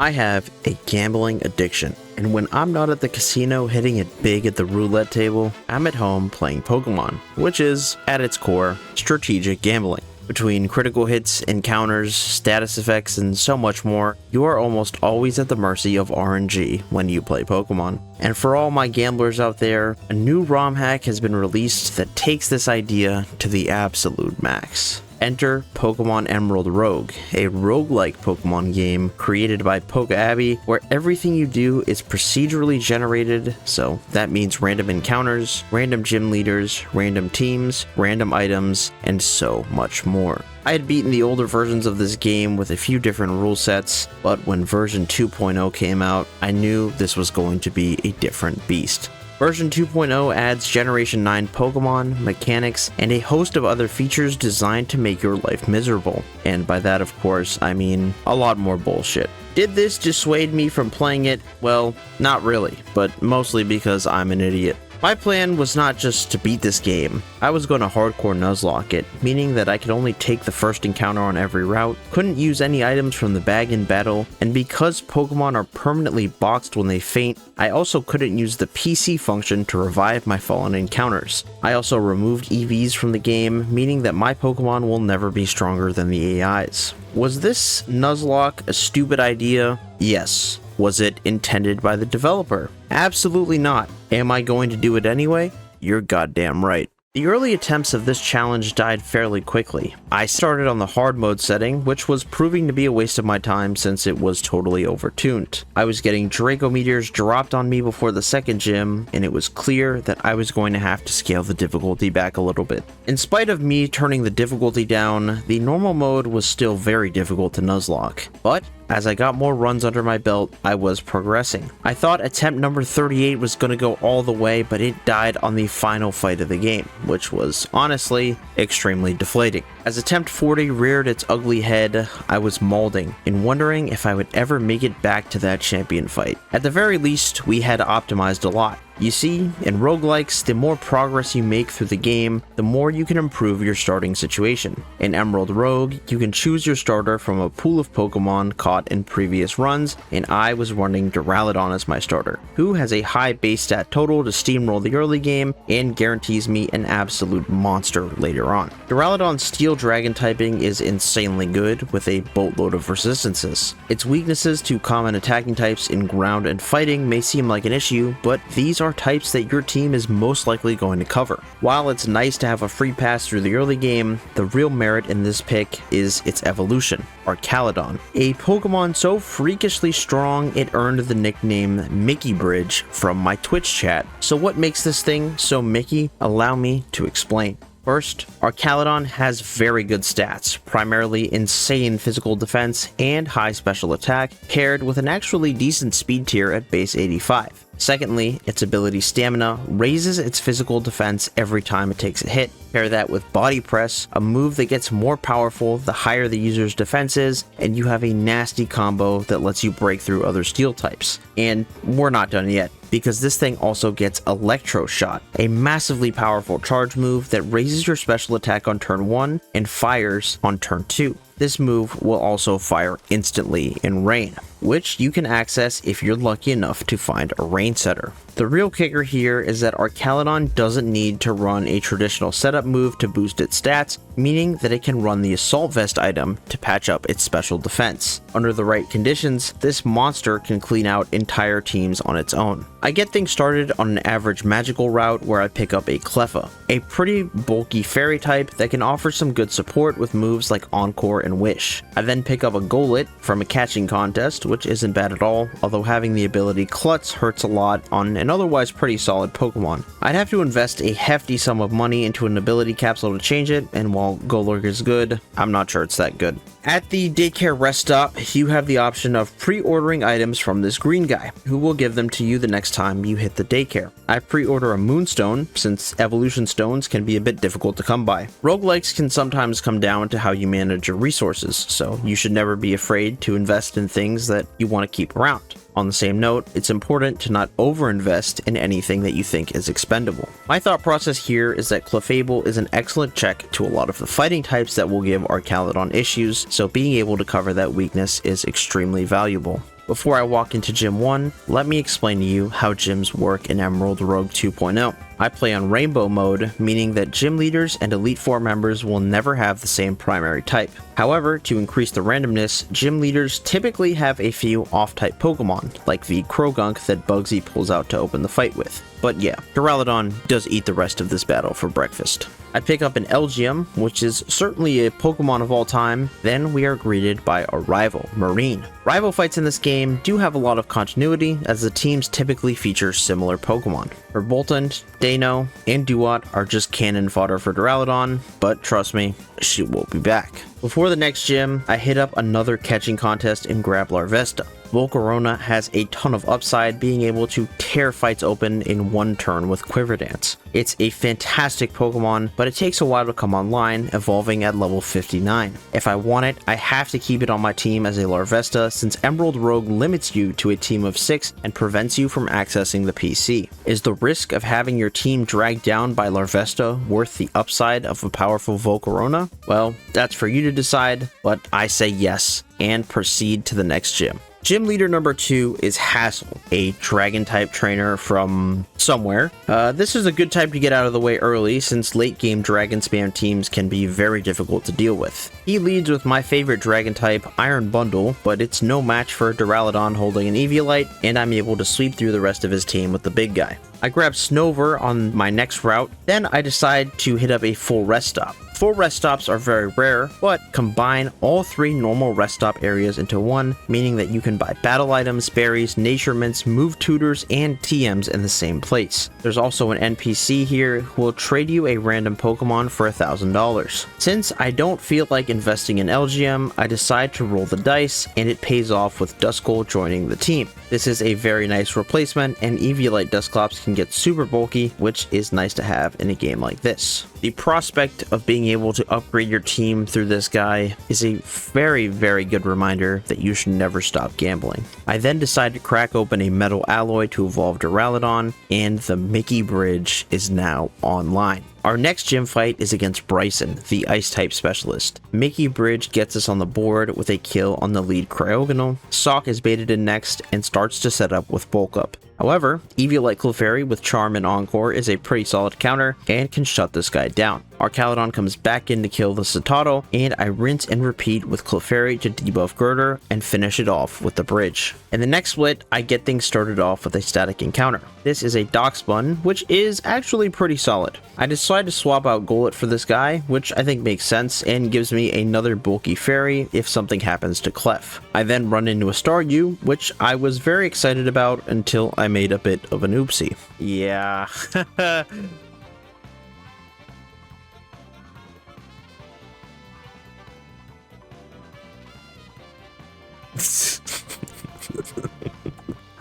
I have a gambling addiction, and when I'm not at the casino hitting it big at the roulette table, I'm at home playing Pokemon, which is, at its core, strategic gambling. Between critical hits, encounters, status effects, and so much more, you are almost always at the mercy of RNG when you play Pokemon. And for all my gamblers out there, a new ROM hack has been released that takes this idea to the absolute max. Enter Pokemon Emerald Rogue, a roguelike Pokemon game created by PokeAbby, where everything you do is procedurally generated, so that means random encounters, random gym leaders, random teams, random items, and so much more. I had beaten the older versions of this game with a few different rule sets, but when version 2.0 came out, I knew this was going to be a different beast. Version 2.0 adds Generation 9 Pokemon, mechanics, and a host of other features designed to make your life miserable. And by that, of course, I mean a lot more bullshit. Did this dissuade me from playing it? Well, not really, but mostly because I'm an idiot. My plan was not just to beat this game, I was going to hardcore Nuzlocke it, meaning that I could only take the first encounter on every route, couldn't use any items from the bag in battle, and because Pokemon are permanently boxed when they faint, I also couldn't use the PC function to revive my fallen encounters. I also removed EVs from the game, meaning that my Pokemon will never be stronger than the AIs. Was this Nuzlocke a stupid idea? Yes. Was it intended by the developer? Absolutely not. Am I going to do it anyway? You're goddamn right. The early attempts of this challenge died fairly quickly. I started on the hard mode setting, which was proving to be a waste of my time since it was totally overtuned. I was getting Draco Meteors dropped on me before the second gym, and it was clear that I was going to have to scale the difficulty back a little bit. In spite of me turning the difficulty down, the normal mode was still very difficult to Nuzlocke. But as I got more runs under my belt, I was progressing. I thought attempt number 38 was going to go all the way, but it died on the final fight of the game, which was, honestly, extremely deflating. As attempt 40 reared its ugly head, I was molding and wondering if I would ever make it back to that champion fight. At the very least, we had optimized a lot. You see, in roguelikes, the more progress you make through the game, the more you can improve your starting situation. In Emerald Rogue, you can choose your starter from a pool of Pokemon caught in previous runs, and I was running Duraludon as my starter, who has a high base stat total to steamroll the early game and guarantees me an absolute monster later on. Duraludon's Steel Dragon typing is insanely good with a boatload of resistances. Its weaknesses to common attacking types in ground and fighting may seem like an issue, but these are types that your team is most likely going to cover. While it's nice to have a free pass through the early game, the real merit in this pick is its evolution, Archaludon, a Pokemon so freakishly strong it earned the nickname Mickey Bridge from my Twitch chat. So what makes this thing so Mickey? Allow me to explain. First, Archaludon has very good stats, primarily insane physical defense and high special attack, paired with an actually decent speed tier at base 85. Secondly, its ability Stamina raises its physical defense every time it takes a hit. Pair that with Body Press, a move that gets more powerful the higher the user's defense is, and you have a nasty combo that lets you break through other steel types. And we're not done yet, because this thing also gets Electro Shot, a massively powerful charge move that raises your special attack on turn 1 and fires on turn 2. This move will also fire instantly in Rain, which you can access if you're lucky enough to find a Rain setter. The real kicker here is that Archaludon doesn't need to run a traditional setup move to boost its stats, meaning that it can run the Assault Vest item to patch up its special defense. Under the right conditions, this monster can clean out entire teams on its own. I get things started on an average magical route where I pick up a Cleffa, a pretty bulky fairy type that can offer some good support with moves like Encore and Wish. I then pick up a Golett from a catching contest, which isn't bad at all, although having the ability Klutz hurts a lot on an otherwise pretty solid Pokemon. I'd have to invest a hefty sum of money into an ability capsule to change it, and while Golurk is good, I'm not sure it's that good. At the daycare rest stop, you have the option of pre-ordering items from this green guy, who will give them to you the next time you hit the daycare. I pre-order a Moonstone, since evolution stones can be a bit difficult to come by. Roguelikes can sometimes come down to how you manage your resources, so you should never be afraid to invest in things that you want to keep around. On the same note, it's important to not overinvest in anything that you think is expendable. My thought process here is that Clefable is an excellent check to a lot of the fighting types that will give Archaludon issues, so being able to cover that weakness is extremely valuable. Before I walk into Gym 1, let me explain to you how gyms work in Emerald Rogue 2.0. I play on Rainbow mode, meaning that gym leaders and Elite Four members will never have the same primary type. However, to increase the randomness, gym leaders typically have a few off-type Pokemon, like the Krogunk that Bugsy pulls out to open the fight with. But yeah, Duraludon does eat the rest of this battle for breakfast. I pick up an Elgyem, which is certainly a Pokemon of all time. Then we are greeted by a rival, Marine. Rival fights in this game do have a lot of continuity, as the teams typically feature similar Pokemon. For Boltund, Dano, and Duat are just cannon fodder for Duraludon, but trust me, she will be back. Before the next gym, I hit up another catching contest and grab Larvesta. Volcarona has a ton of upside, being able to tear fights open in one turn with Quiver Dance. It's a fantastic Pokemon, but it takes a while to come online, evolving at level 59. If I want it, I have to keep it on my team as a Larvesta, since Emerald Rogue limits you to a team of 6 and prevents you from accessing the PC. Is the risk of having your team dragged down by Larvesta worth the upside of a powerful Volcarona? Well, that's for you to decide, but I say yes, and proceed to the next gym. Gym leader number 2 is Hassel, a dragon type trainer from somewhere. This is a good type to get out of the way early, since late game dragon spam teams can be very difficult to deal with. He leads with my favorite dragon type, Iron Bundle, but it's no match for Duraludon holding an Eviolite, and I'm able to sweep through the rest of his team with the big guy. I grab Snover on my next route, then I decide to hit up a full rest stop. Full rest stops are very rare, but combine all 3 normal rest stop areas into one, meaning that you can buy battle items, berries, nature mints, move tutors, and TMs in the same place. There's also an NPC here who will trade you a random Pokemon for $1,000. Since I don't feel like investing in Elgyem, I decide to roll the dice, and it pays off with Duskull joining the team. This is a very nice replacement, and Eviolite Dusclops can get super bulky, which is nice to have in a game like this. The prospect of being able to upgrade your team through this guy is a very, very good reminder that you should never stop gambling. I then decide to crack open a metal alloy to evolve Duraludon, and the Mickey Bridge is now online. Our next gym fight is against Bryson, the Ice-type specialist. Mickey Bridge gets us on the board with a kill on the lead Cryogonal. Sock is baited in next and starts to set up with Bulk Up. However, Eviolite Clefairy with Charm and Encore is a pretty solid counter and can shut this guy down. Arcaludon comes back in to kill the Citadel, and I rinse and repeat with Clefairy to debuff Girder and finish it off with the bridge. In the next split, I get things started off with a static encounter. This is a Doxbun, which is actually pretty solid. I decide to swap out Golett for this guy, which I think makes sense and gives me another bulky fairy if something happens to Clef. I then run into a Staryu, which I was very excited about until I made a bit of an oopsie. Yeah.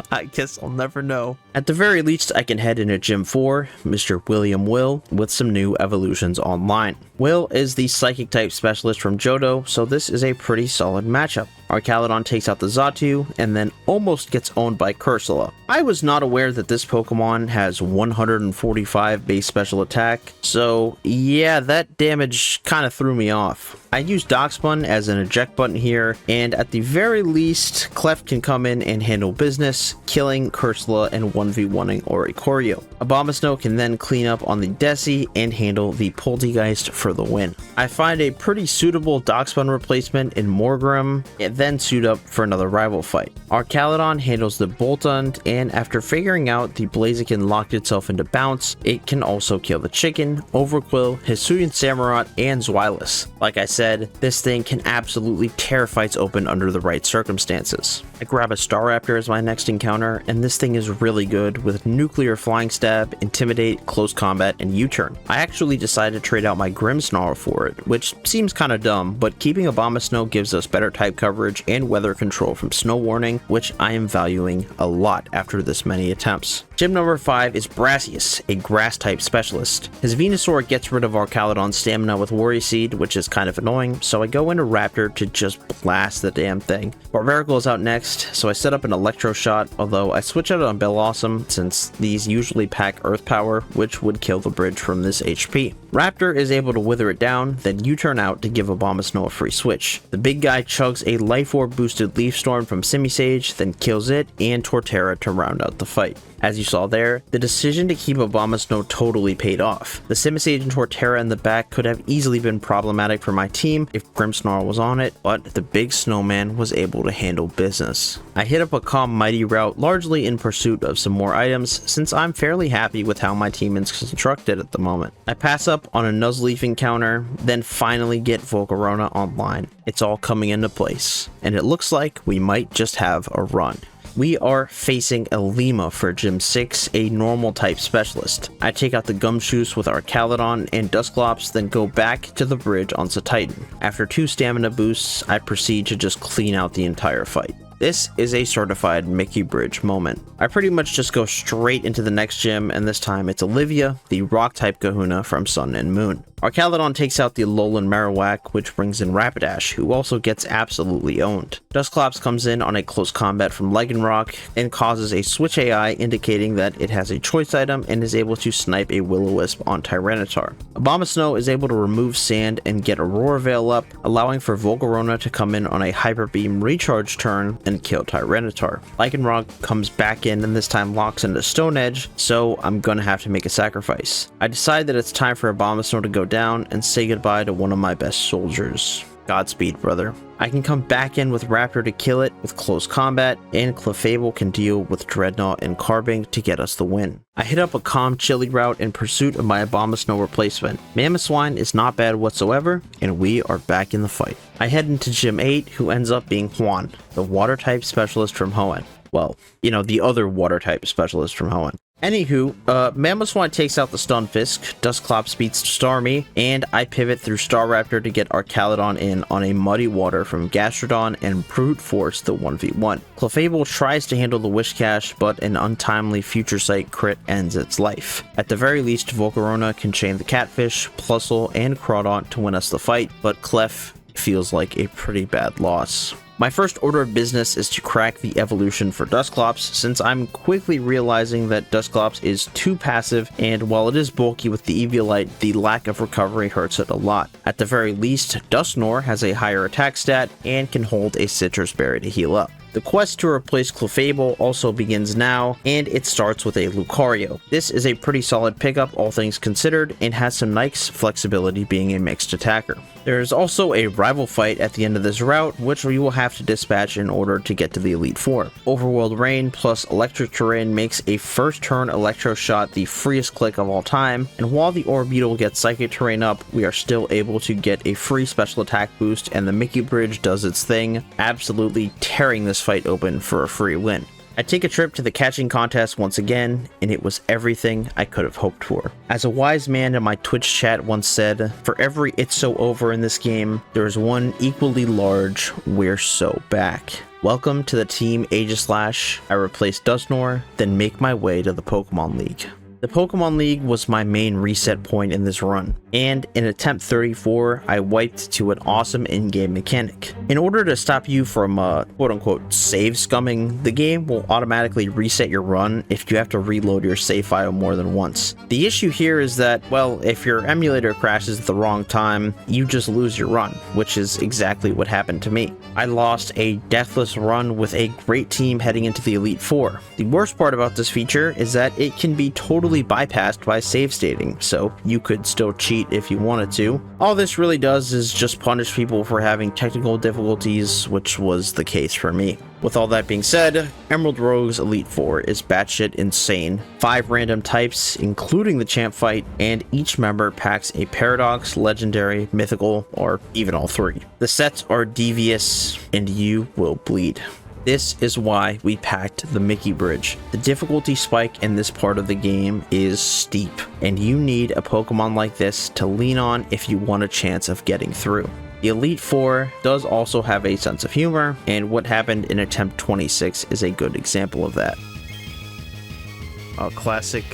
I guess I'll never know. At the very least, I can head into Gym 4, Mr. William Will, with some new evolutions online. Will is the Psychic type specialist from Johto, so this is a pretty solid matchup. Arcaludon takes out the Xatu, and then almost gets owned by Cursula. I was not aware that this Pokemon has 145 base special attack, so yeah, that damage kind of threw me off. I use Doxbun as an eject button here, and at the very least, Clef can come in and handle business, killing Cursula and 1v1ing Oricorio. Abomasnow can then clean up on the Desi and handle the Poltegeist for the win. I find a pretty suitable Doxbun replacement in Morgrem, and then suit up for another rival fight. Arcaludon handles the Boltund, and after figuring out the Blaziken locked itself into Bounce, it can also kill the Chicken, Overquill, Hisuian Samurott, and Zweilous. Like I said, this thing can absolutely tear fights open under the right circumstances. I grab a Staraptor as my next encounter, and this thing is really good with Nuclear Flying Stab, Intimidate, Close Combat, and U-Turn. I actually decided to trade out my Grimmsnarl for it, which seems kinda dumb, but keeping Abomasnow gives us better type coverage and weather control from Snow Warning, which I am valuing a lot after this many attempts. Gym number 5 is Brassius, a grass type specialist. His Venusaur gets rid of Arcaludon's stamina with Worry Seed, which is kind of annoying, so I go into Raptor to just blast the damn thing. Barbaracle is out next, so I set up an Electro Shot, although I switch out on Bellawesome since these usually pack Earth Power, which would kill the bridge from this HP. Raptor is able to wither it down, then U-turn out to give Abomasnow a free switch. The big guy chugs a Life Orb boosted Leaf Storm from Simisage, then kills it and Torterra to round out the fight. As you saw there, the decision to keep Abomasnow totally paid off. The Simisage and Torterra in the back could have easily been problematic for my team if Grimmsnarl was on it, but the big snowman was able to handle business. I hit up a Calm Mighty route largely in pursuit of some more items, since I'm fairly happy with how my team is constructed at the moment. I pass up on a Nuzleaf encounter, then finally get Volcarona online. It's all coming into place, and it looks like we might just have a run. We are facing a Lima for Gym 6, a normal type specialist. I take out the Gumshoos with our Caledon and Dusclops, then go back to the bridge on Titan. After 2 stamina boosts, I proceed to just clean out the entire fight. This is a certified Mickey Bridge moment. I pretty much just go straight into the next gym, and this time it's Olivia, the rock-type kahuna from Sun and Moon. Our Caledon takes out the Alolan Marowak, which brings in Rapidash, who also gets absolutely owned. Dusclops comes in on a close combat from Lycanroc and causes a switch AI indicating that it has a choice item and is able to snipe a Will-O-Wisp on Tyranitar. Abomasnow is able to remove Sand and get Aurora Veil up, allowing for Volcarona to come in on a Hyper Beam recharge turn and kill Tyranitar. Lycanroc comes back in and this time locks into Stone Edge, so I'm gonna have to make a sacrifice. I decide that it's time for Abomasnow to go down and say goodbye to one of my best soldiers. Godspeed, brother. I can come back in with Raptor to kill it with close combat, and Clefable can deal with Dreadnought and Carbink to get us the win. I hit up a Calm Chili route in pursuit of my Abomasnow replacement. Mamoswine is not bad whatsoever, and we are back in the fight. I head into Gym 8, who ends up being Juan, the water-type specialist from Hoenn. Well, the other water-type specialist from Hoenn. Anywho, Mamoswine takes out the Stunfisk, Dusclops beats Starmie, and I pivot through Staraptor to get our Caledon in on a Muddy Water from Gastrodon and brute force the 1v1. Clefable tries to handle the Wishcash, but an untimely Future Sight crit ends its life. At the very least, Volcarona can chain the Catfish, Plusle, and Crawdaunt to win us the fight, but Clef feels like a pretty bad loss. My first order of business is to crack the evolution for Dusclops, since I'm quickly realizing that Dusclops is too passive, and while it is bulky with the Eviolite, the lack of recovery hurts it a lot. At the very least, Dusknoir has a higher attack stat and can hold a Citrus Berry to heal up. The quest to replace Clefable also begins now, and it starts with a Lucario. This is a pretty solid pickup all things considered, and has some nice flexibility being a mixed attacker. There is also a rival fight at the end of this route, which we will have to dispatch in order to get to the Elite Four. Overworld Rain plus Electric Terrain makes a first turn Electro Shot the freest click of all time, and while the Orbeetle gets Psychic Terrain up, we are still able to get a free special attack boost, and the Mickey Bridge does its thing, absolutely tearing this fight open for a free win. I take a trip to the catching contest once again, and it was everything I could have hoped for. As a wise man in my Twitch chat once said, for every it's so over in this game, there is one equally large we're so back. Welcome to the Team Aegislash. I replace Dusknoir, then make my way to the Pokemon League. The Pokemon League was my main reset point in this run, and in attempt 34, I wiped to an awesome in-game mechanic. In order to stop you from quote-unquote save scumming, the game will automatically reset your run if you have to reload your save file more than once. The issue here is that, well, if your emulator crashes at the wrong time, you just lose your run, which is exactly what happened to me. I lost a deathless run with a great team heading into the Elite Four. The worst part about this feature is that it can be totally bypassed by save stating, so you could still cheat if you wanted to. All this really does is just punish people for having technical difficulties, which was the case for me. With all that being said, Emerald Rogue's Elite Four is batshit insane. 5 random types, including the champ fight, and each member packs a Paradox, Legendary, Mythical, or even all 3. The sets are devious, and you will bleed. This is why we packed the Mickey Bridge. The difficulty spike in this part of the game is steep, and you need a Pokemon like this to lean on if you want a chance of getting through. The Elite Four does also have a sense of humor, and what happened in attempt 26 is a good example of that. Classic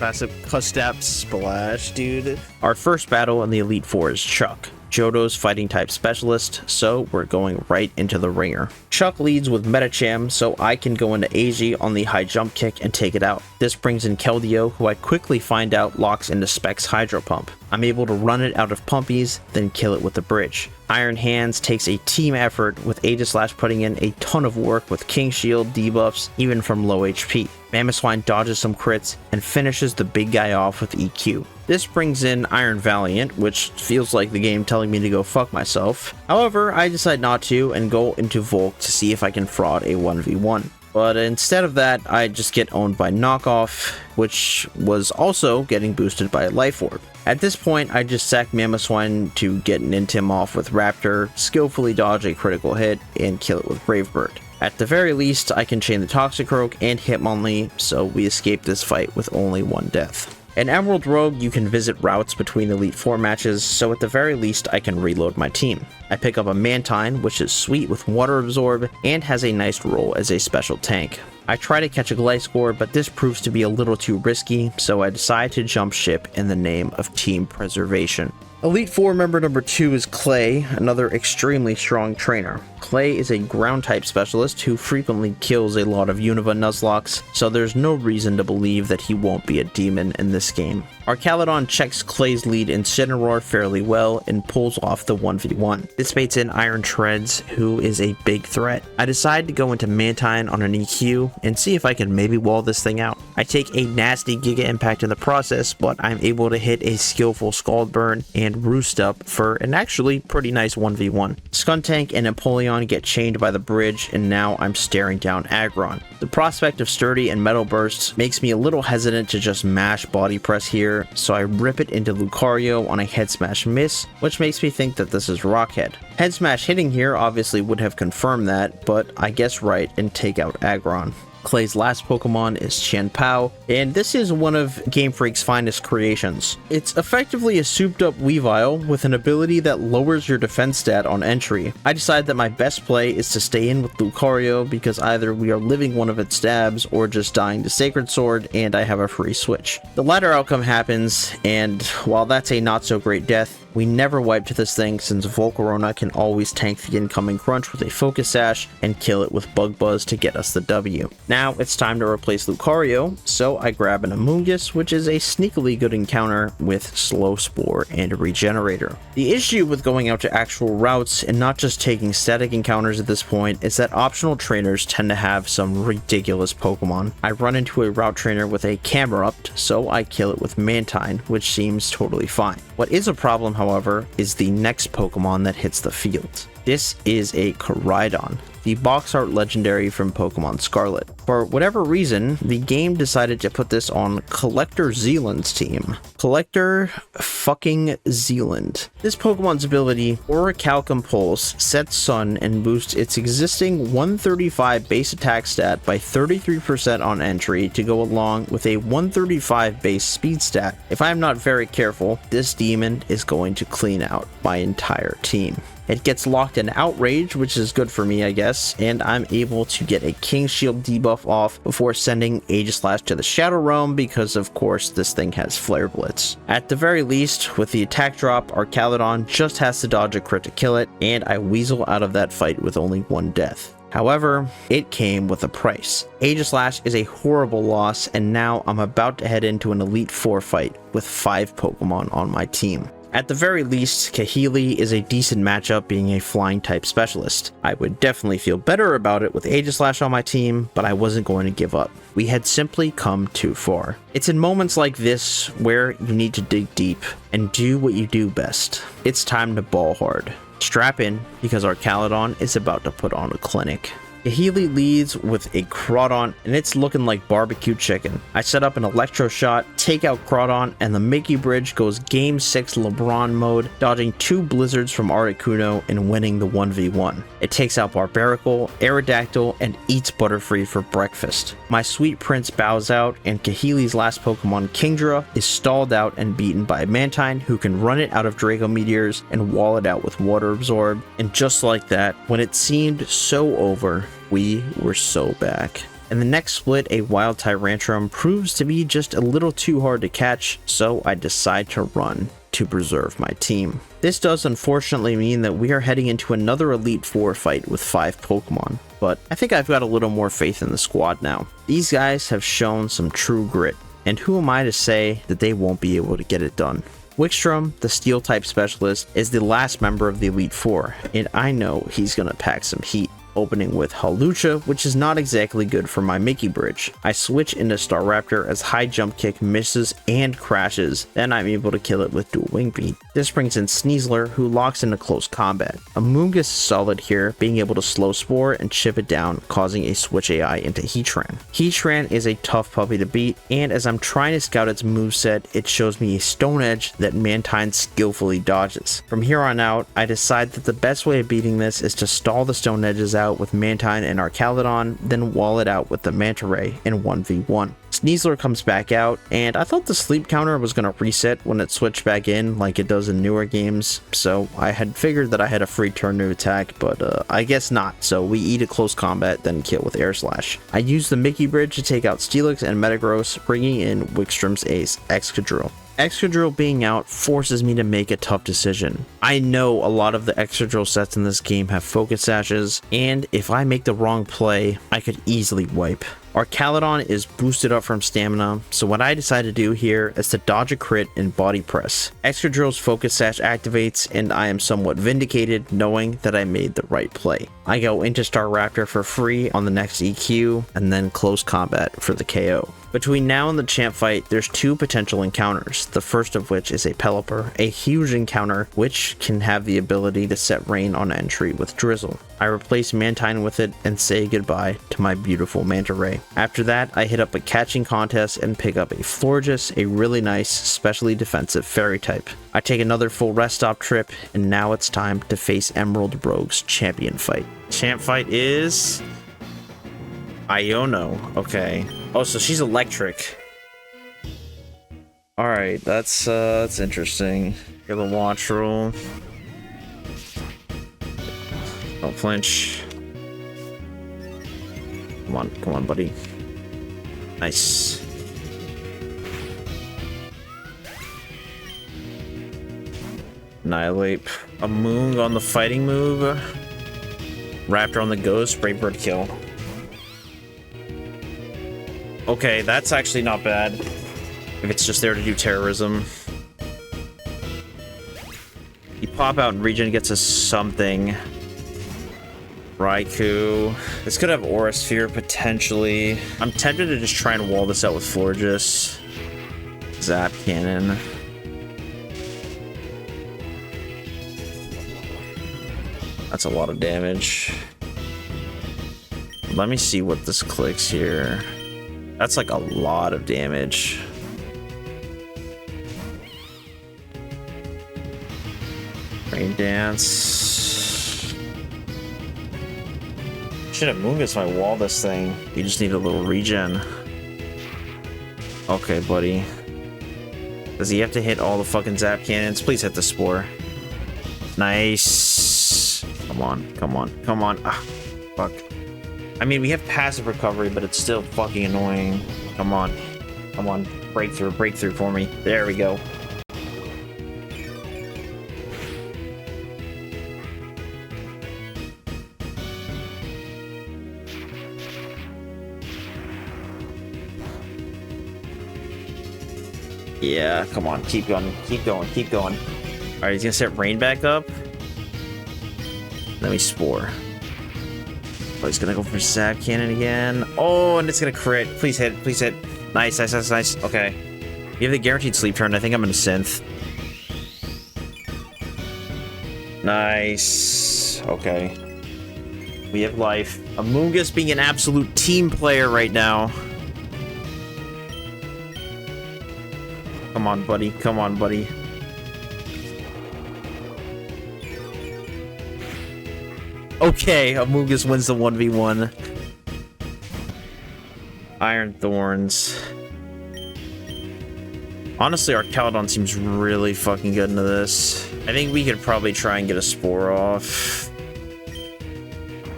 Custap Splash, dude. Our first battle in the Elite Four is Chuck. Johto's fighting type specialist, so we're going right into the ringer. Chuck leads with Metacham, so I can go into AG on the high jump kick and take it out. This brings in Keldeo, who I quickly find out locks into Specs Hydro Pump. I'm able to run it out of Pumpies, then kill it with the bridge. Iron Hands takes a team effort, with Aegislash putting in a ton of work with King Shield debuffs, even from low HP. Mamoswine dodges some crits and finishes the big guy off with EQ. This brings in Iron Valiant, which feels like the game telling me to go fuck myself. However, I decide not to and go into Volk to see if I can fraud a 1v1. But instead of that, I just get owned by Knockoff, which was also getting boosted by a Life Orb. At this point, I just sack Mamoswine to get an Intim off with Raptor, skillfully dodge a critical hit, and kill it with Brave Bird. At the very least, I can chain the Toxicroak and Hitmonlee, so we escape this fight with only one death. In Emerald Rogue, you can visit routes between Elite Four matches, so at the very least I can reload my team. I pick up a Mantine, which is sweet with Water Absorb, and has a nice role as a special tank. I try to catch a Gliscor, but this proves to be a little too risky, so I decide to jump ship in the name of Team Preservation. Elite Four member number 2 is Clay, another extremely strong trainer. Clay is a ground type specialist who frequently kills a lot of Unova Nuzlockes, so there's no reason to believe that he won't be a demon in this game. Archaludon checks Clay's lead Incineroar fairly well and pulls off the 1v1. This baits in Iron Treads, who is a big threat. I decide to go into Mantine on an EQ and see if I can maybe wall this thing out. I take a nasty Giga Impact in the process, but I'm able to hit a skillful Scald Burn and Roost Up for an actually pretty nice 1v1. Skuntank and Empoleon get chained by the bridge, and now I'm staring down Aggron. The prospect of Sturdy and Metal Bursts makes me a little hesitant to just mash Body Press here, so I rip it into Lucario on a Head Smash miss, which makes me think that this is Rockhead. Head Smash hitting here obviously would have confirmed that, but I guess right and take out Aggron. Clay's last Pokemon is Chien-Pao, and this is one of Game Freak's finest creations. It's effectively a souped up Weavile with an ability that lowers your defense stat on entry. I decide that my best play is to stay in with Lucario because either we are living one of its stabs or just dying to Sacred Sword and I have a free switch. The latter outcome happens, and while that's a not so great death, we never wipe to this thing since Volcarona can always tank the incoming crunch with a Focus Sash and kill it with Bug Buzz to get us the W. Now it's time to replace Lucario, so I grab an Amoonguss, which is a sneakily good encounter with Slow Spore and Regenerator. The issue with going out to actual routes and not just taking static encounters at this point is that optional trainers tend to have some ridiculous Pokemon. I run into a route trainer with a Camerupt, so I kill it with Mantine, which seems totally fine. What is a problem, however, is the next Pokemon that hits the field. This is a Koraidon, the box art legendary from Pokemon Scarlet. For whatever reason, the game decided to put this on Collector Zealand's team. Collector fucking Zealand. This Pokemon's ability, Orichalcum Pulse, sets Sun and boosts its existing 135 base attack stat by 33% on entry to go along with a 135 base speed stat. If I'm not very careful, this demon is going to clean out my entire team. It gets locked in Outrage, which is good for me, I guess, and I'm able to get a King Shield debuff off before sending Aegislash to the Shadow Realm because, of course, this thing has Flare Blitz. At the very least, with the attack drop, Archaludon just has to dodge a crit to kill it, and I weasel out of that fight with only one death. However, it came with a price. Aegislash is a horrible loss, and now I'm about to head into an Elite Four fight with 5 Pokemon on my team. At the very least, Kahili is a decent matchup being a flying type specialist. I would definitely feel better about it with Aegislash on my team, but I wasn't going to give up. We had simply come too far. It's in moments like this where you need to dig deep and do what you do best. It's time to ball hard. Strap in, because Archaludon is about to put on a clinic. Kahili leads with a Crawdon, and it's looking like barbecue chicken. I set up an Electro Shot, take out Crawdon, and the Mickey Bridge goes Game 6 LeBron mode, dodging 2 Blizzards from Articuno and winning the 1v1. It takes out Barbaracle, Aerodactyl, and eats Butterfree for breakfast. My sweet prince bows out, and Kahili's last Pokemon, Kingdra, is stalled out and beaten by Mantine, who can run it out of Draco Meteors and wall it out with Water Absorb. And just like that, when it seemed so over, we were so back. In the next split, a Wild Tyrantrum proves to be just a little too hard to catch, so I decide to run. to preserve my team. This does unfortunately mean that we are heading into another Elite Four fight with 5 Pokemon, but I think I've got a little more faith in the squad now. These guys have shown some true grit, and who am I to say that they won't be able to get it done? Wickstrom, the Steel-type specialist, is the last member of the Elite Four, and I know he's gonna pack some heat. Opening with Hawlucha, which is not exactly good for my Mickey Bridge. I switch into Staraptor as high jump kick misses and crashes, then I'm able to kill it with dual wing beat. This brings in Sneasler, who locks into close combat. Amoonguss is solid here, being able to slow Spore and chip it down, causing a switch AI into Heatran. Heatran is a tough puppy to beat, and as I'm trying to scout its moveset, it shows me a Stone Edge that Mantine skillfully dodges. From here on out, I decide that the best way of beating this is to stall the Stone Edges out with Mantine and Archaludon, then wall it out with the Manta Ray in 1v1. Sneasler comes back out, and I thought the sleep counter was going to reset when it switched back in like it does in newer games, so I had figured that I had a free turn to attack, but I guess not, so we eat a close combat, then kill with Air Slash. I use the Mickey Bridge to take out Steelix and Metagross, bringing in Wickstrom's ace, Excadrill. Excadrill being out forces me to make a tough decision. I know a lot of the Excadrill sets in this game have focus sashes, and if I make the wrong play, I could easily wipe. Archaludon is boosted up from stamina, so what I decide to do here is to dodge a crit and body press. Excadrill's focus sash activates, and I am somewhat vindicated knowing that I made the right play. I go into Staraptor for free on the next EQ, and then close combat for the KO. Between now and the champ fight, there's 2 potential encounters, the first of which is a Pelipper, a huge encounter which can have the ability to set rain on entry with Drizzle. I replace Mantine with it and say goodbye to my beautiful Manta Ray. After that, I hit up a catching contest and pick up a Florges, a really nice, specially defensive fairy type. I take another full rest stop trip, and now it's time to face Emerald Rogue's champion fight. Champ fight is Iono. Okay. Oh, so she's electric. Alright, that's interesting. Get the launch roll. Don't flinch. Come on, buddy. Nice. Annihilate. A Moong on the fighting move. Raptor on the ghost. Brave Bird kill. Okay, that's actually not bad. If it's just there to do terrorism. You pop out and regen gets us something. Raikou. This could have Aura Sphere potentially. I'm tempted to just try and wall this out with Florges. Zap Cannon. That's a lot of damage. Let me see what this clicks here. That's like a lot of damage. Rain Dance. Should have Moongus if I wall this thing. You just need a little regen. Okay, buddy. Does he have to hit all the fucking Zap Cannons? Please hit the Spore. Nice. Come on, come on, come on. Ah, fuck. I mean, we have passive recovery, but it's still fucking annoying. Come on. Come on. Breakthrough for me. There we go. Yeah, come on. Keep going. Keep going. Keep going. All right, he's gonna set rain back up. Let me Spore. Oh, he's gonna go for Zap Cannon again. Oh, and it's gonna crit. Please hit. Please hit. Nice, nice, nice, nice. Okay. You have the guaranteed sleep turn. I think I'm gonna Synth. Nice. Okay. We have life. Amoonguss being an absolute team player right now. Come on, buddy. Come on, buddy. Okay, Amoonguss wins the 1v1. Iron Thorns. Honestly, Archaludon seems really fucking good into this. I think we could probably try and get a Spore off.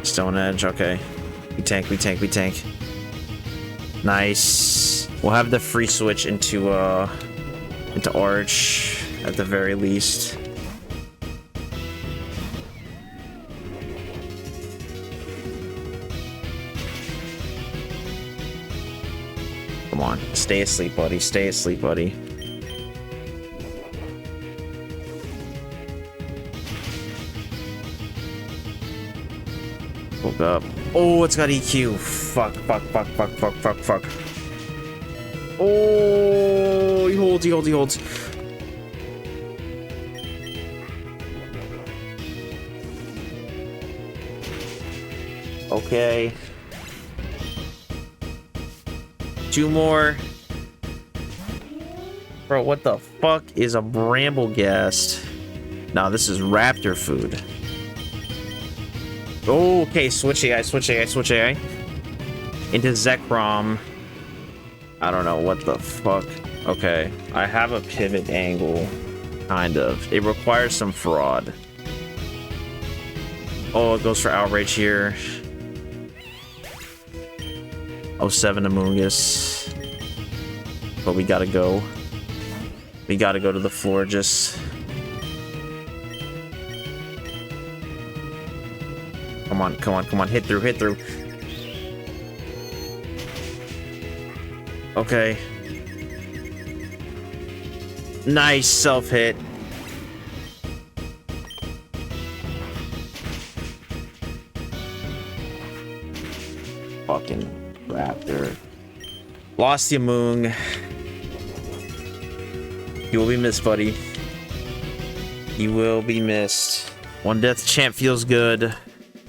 Stone Edge, okay. We tank, we tank, we tank. Nice. We'll have the free switch into Arch. at the very least. Come on, stay asleep, buddy. Stay asleep, buddy. Woke up. Oh, it's got EQ. Fuck, fuck, fuck, fuck, fuck, fuck, fuck. Oh, he holds, he holds, he holds. Okay. 2 more. Bro, what the fuck is a Brambleghast? Nah, this is raptor food. Oh, okay, switch AI, switch AI, switch AI. Into Zekrom. I don't know what the fuck. Okay, I have a pivot angle. Kind of. It requires some fraud. Oh, it goes for outrage here. 07 Amoonguss. But we gotta go. We gotta go to the floor just. Come on, come on, come on. Hit through, hit through. Okay. Nice self-hit. Fucking raptor. Lost the Amoong. You will be missed, buddy. You will be missed. One death champ feels good.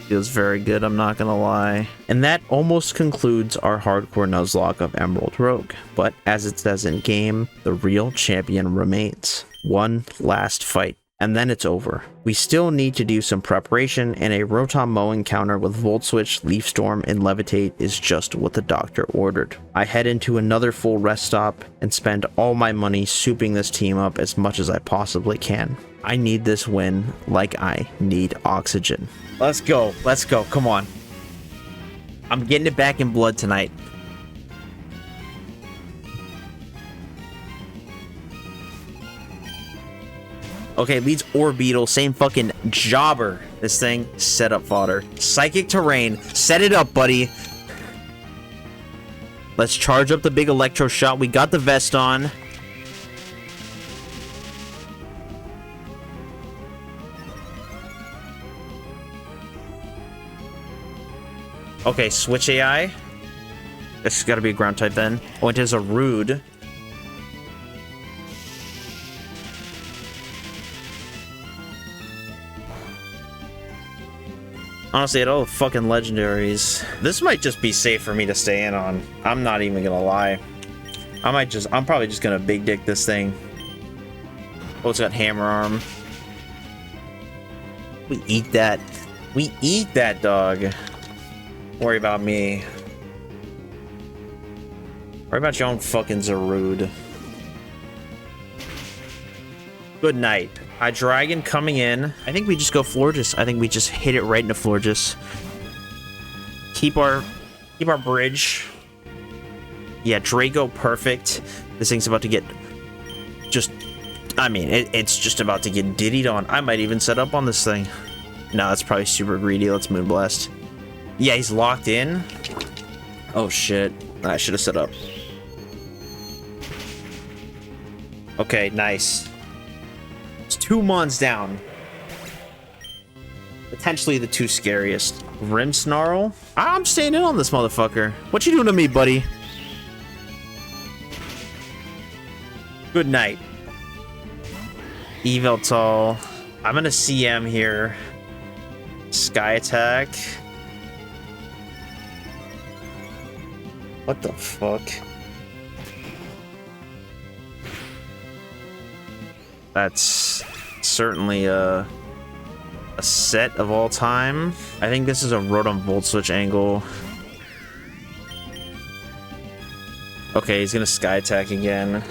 Feels very good, I'm not gonna lie. And that almost concludes our hardcore Nuzlocke of Emerald Rogue. But as it says in game, the real champion remains. One last fight, and then it's over. We still need to do some preparation, and a Rotom Mow encounter with Volt Switch, Leaf Storm, and Levitate is just what the doctor ordered. I head into another full rest stop and spend all my money souping this team up as much as I possibly can. I need this win like I need oxygen. Let's go. Let's go. Come on. I'm getting it back in blood tonight. Okay, leads Orbeetle. Same fucking jobber. This thing. Set up fodder. Psychic Terrain. Set it up, buddy. Let's charge up the big electro shot. We got the vest on. Okay, switch AI. This has got to be a ground type then. Oh, it is a rude. Honestly, at all the fucking legendaries, this might just be safe for me to stay in on. I'm not even gonna lie. I'm probably just gonna big dick this thing. Oh, it's got hammer arm. We eat that. We eat that, dog. Worry about me. Worry about your own fucking Zarude. Good night. Hydreigon coming in. I think we just go Florges. I think we just hit it right into Florges. Keep our bridge. Yeah, Draco perfect. This thing's about to get just. I mean, it's just about to get diddied on. I might even set up on this thing. No, that's probably super greedy. Let's Moonblast. Yeah, he's locked in. Oh shit. I should have set up. Okay, nice. It's 2 months down. Potentially the 2 scariest. Grimmsnarl? I'm staying in on this motherfucker. What you doing to me, buddy? Good night. Yveltal. I'm gonna CM here. Sky Attack. What the fuck? That's certainly a set of all time. I think this is a Rotom Volt Switch angle. Okay, he's gonna Sky Attack again.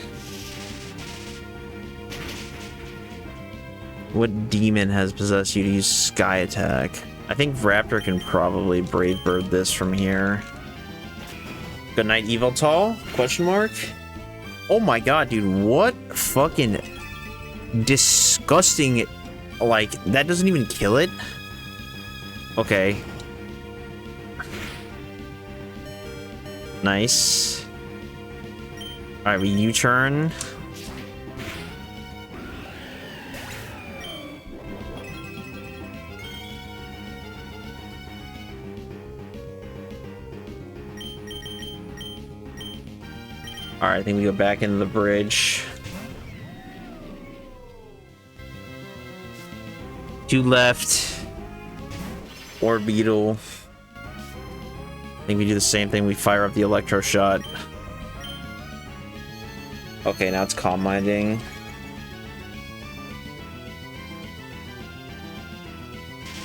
What demon has possessed you to use Sky Attack? I think Raptor can probably Brave Bird this from here. Good night, Yveltal? Question mark? Oh my god, dude, what fucking... disgusting. Like, that doesn't even kill it. Okay. Nice. Alright, we U-turn. Alright, I think we go back into the bridge. 2 left. Or beetle. I think we do the same thing. We fire up the electro shot. Okay, now it's calm minding.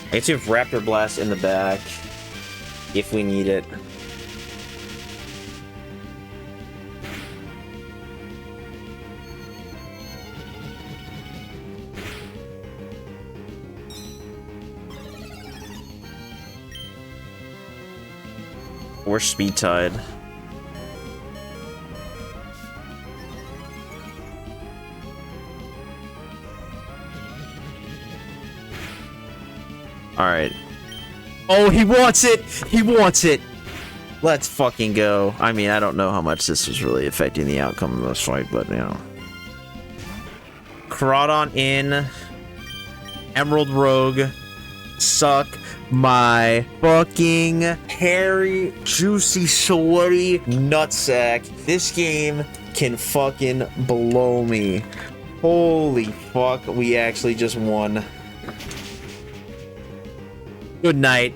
I guess we have Raptor Blast in the back if we need it. We're speed tied. Alright. Oh, he wants it! He wants it! Let's fucking go. I mean, I don't know how much this was really affecting the outcome of this fight, but, you know. Crawdon in. Emerald Rogue. Suck my fucking hairy, juicy, sweaty nutsack. This game can fucking blow me. Holy fuck, we actually just won. Good night.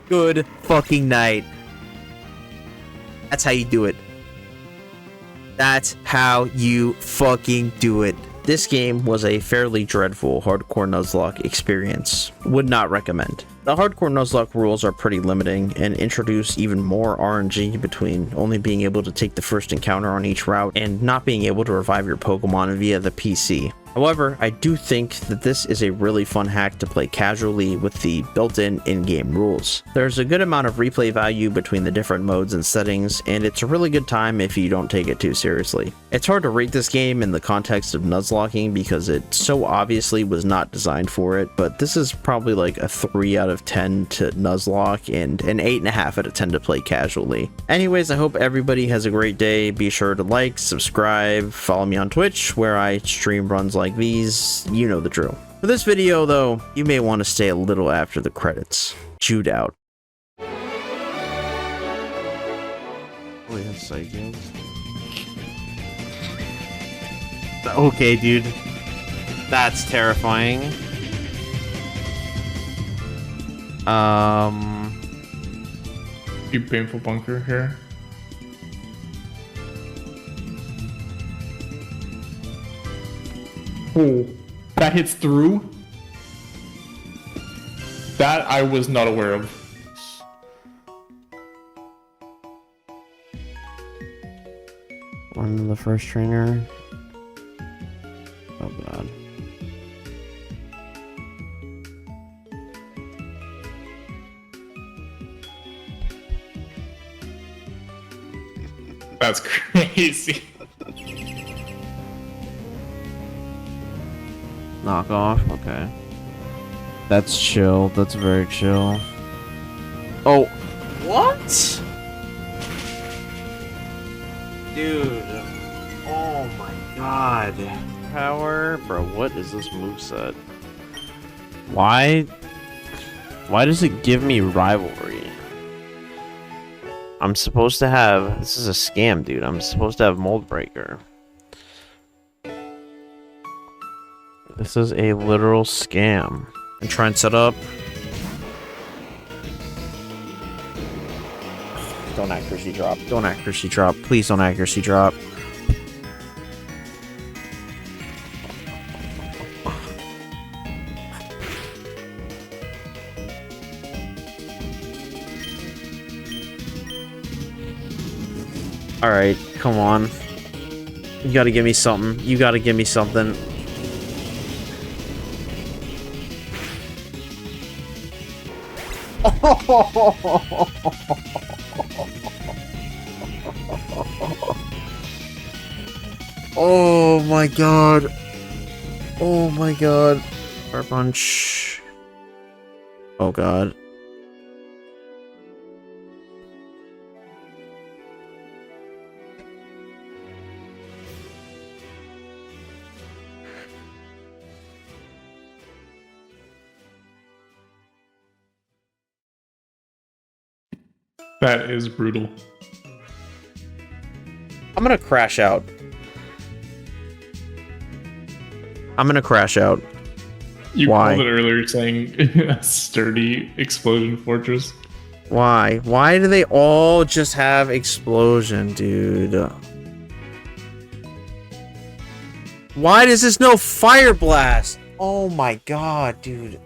Good fucking night. That's how you do it. That's how you fucking do it. This game was a fairly dreadful hardcore Nuzlocke experience. Would not recommend. The hardcore Nuzlocke rules are pretty limiting and introduce even more RNG between only being able to take the first encounter on each route and not being able to revive your Pokemon via the PC. However, I do think that this is a really fun hack to play casually with the built-in in-game rules. There's a good amount of replay value between the different modes and settings, and it's a really good time if you don't take it too seriously. It's hard to rate this game in the context of Nuzlocking because it so obviously was not designed for it, but this is probably like a 3 out of 10 to Nuzlocke and an 8.5 out of 10 to play casually. Anyways, I hope everybody has a great day. Be sure to like, subscribe, follow me on Twitch where I stream runs like these. You know the drill. For this video though, you may want to stay a little after the credits. Chewed out. Oh, we have psychics. Okay, dude. That's terrifying. Deep painful bunker here. Oh, that hits through. That I was not aware of. One of the first trainer. Oh god. That's crazy. Knock off, okay. That's chill, that's very chill. Oh, what? Dude, oh my god. Power, bro, what is this moveset? Why does it give me rivalry? I'm supposed to have, this is a scam, dude. I'm supposed to have Mold Breaker. This is a literal scam. And try and set up. Don't accuracy drop. Don't accuracy drop. Please don't accuracy drop. Alright, come on. You gotta give me something. You gotta give me something. Oh my god. Oh my god. Fire punch. Oh god. That is brutal. I'm gonna crash out. You Why? called it earlier saying a sturdy explosion fortress. Why? Why do they all just have explosion, dude? Why does this no fire blast? Oh my god, dude.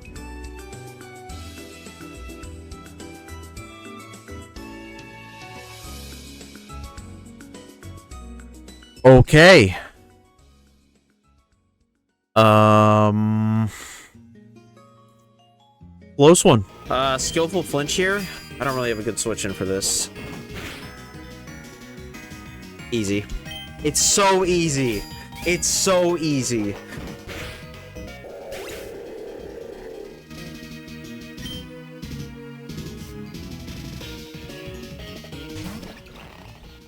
Okay. Close one. Skillful flinch here. I don't really have a good switch in for this. Easy. It's so easy. It's so easy.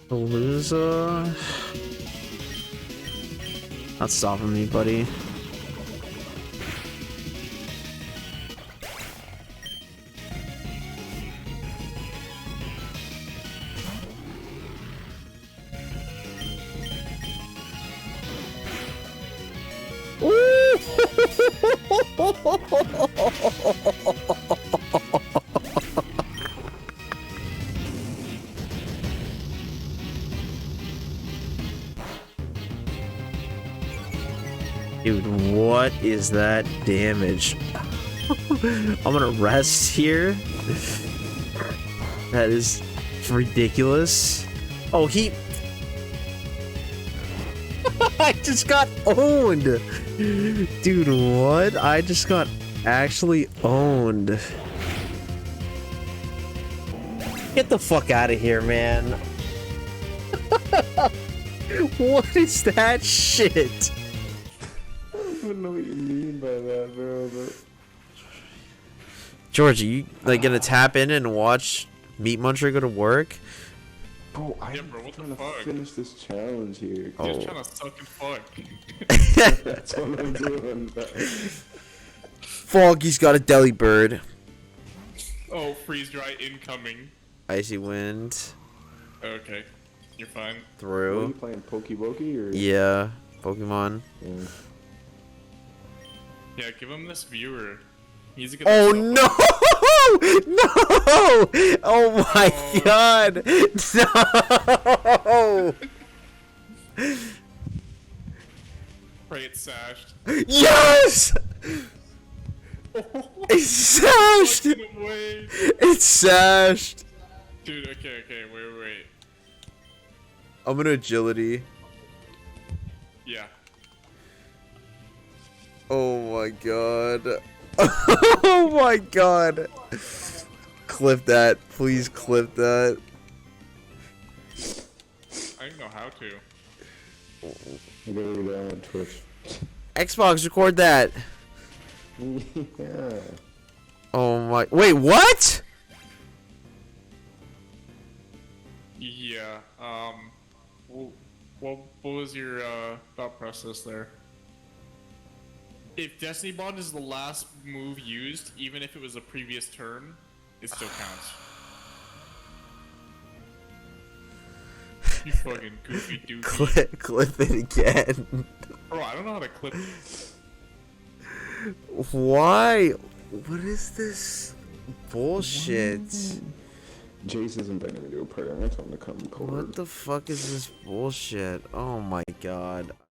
Palooza. Not stopping me, buddy. Dude, what is that damage? I'm gonna rest here. That is ridiculous. Oh, he... I just got owned! Dude, what? I just got actually owned. Get the fuck out of here, man. What is that shit? I don't even know what you mean by that, bro. But... George, are you like gonna tap in and watch Meat Muncher go to work? Bro, I'm bro, what the trying to fuck? finish this challenge here. He's just trying to suck and fuck. That's what I'm doing. Foggy's got a deli bird. Oh, freeze dry incoming. Icy wind. Okay, you're fine. Are you Through. playing Pokey or? Yeah. Pokemon. Yeah. Yeah, give him this viewer. He's a good. Oh no! No! Oh my god! No! Pray it's sashed. Yes! It's sashed! Fucking wait. It's sashed! Dude, okay, wait. I'm gonna agility. Yeah. Oh my god. Oh my god. Clip that. Please clip that. I don't know how to. I'm gonna read that on Twitch. Xbox, record that. Yeah. Oh my. Wait, what? Yeah, what was your, thought process there? If Destiny Bond is the last move used, even if it was a previous turn, it still counts. You fucking goofy doofy. Clip it again. Bro, I don't know how to clip. Why? What is this bullshit? Jason's inviting me to a party. I'm gonna tell him to come What forward. the fuck is this bullshit? Oh my god.